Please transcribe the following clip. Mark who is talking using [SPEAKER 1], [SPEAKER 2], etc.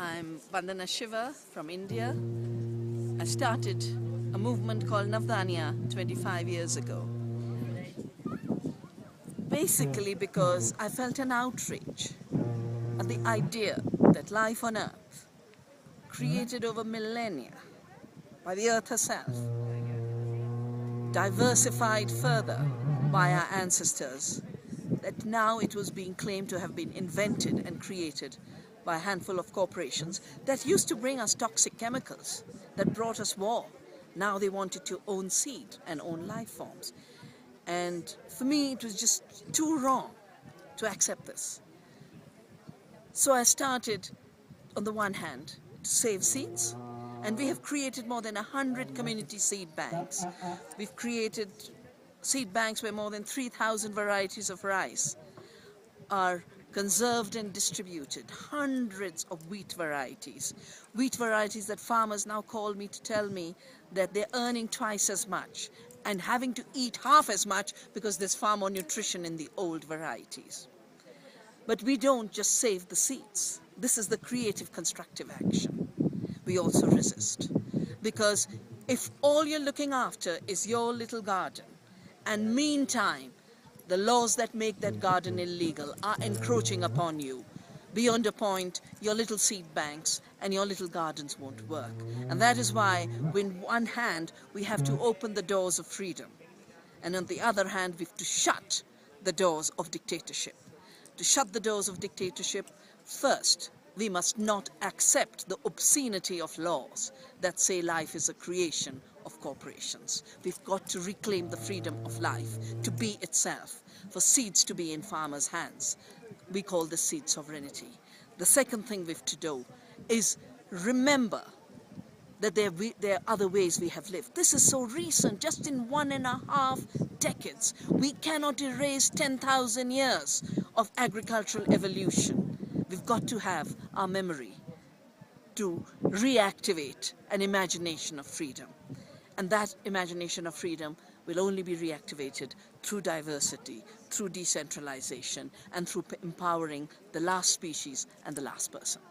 [SPEAKER 1] I'm Vandana Shiva from India. I started a movement called Navdanya 25 years ago. Basically because I felt an outrage at the idea that life on Earth, created over millennia by the Earth herself, diversified further by our ancestors, that now it was being claimed to have been invented and created by a handful of corporations that used to bring us toxic chemicals, that brought us war. Now they wanted to own seed and own life forms. And for me, it was just too wrong to accept this. So I started, on the one hand, to save seeds, and we have created more than 100 community seed banks. We've created seed banks where more than 3,000 varieties of rice are conserved and distributed, hundreds of wheat varieties that farmers now call me to tell me that they're earning twice as much and having to eat half as much because there's far more nutrition in the old varieties. But we don't just save the seeds. This is the creative, constructive action. We also resist. Because if all you're looking after is your little garden, and meantime, the laws that make that garden illegal are encroaching upon you, beyond a point, your little seed banks and your little gardens won't work. And that is why, with one hand, we have to open the doors of freedom. And on the other hand, we have to shut the doors of dictatorship. To shut the doors of dictatorship, first, we must not accept the obscenity of laws that say life is a creation of corporations. We've got to reclaim the freedom of life to be itself, for seeds to be in farmers' hands. We call this seed sovereignty. The second thing we have to do is remember that there are other ways we have lived. This is so recent, just in 1.5 decades. We cannot erase 10,000 years of agricultural evolution. We've got to have our memory to reactivate an imagination of freedom. And that imagination of freedom will only be reactivated through diversity, through decentralization, and through empowering the last species and the last person.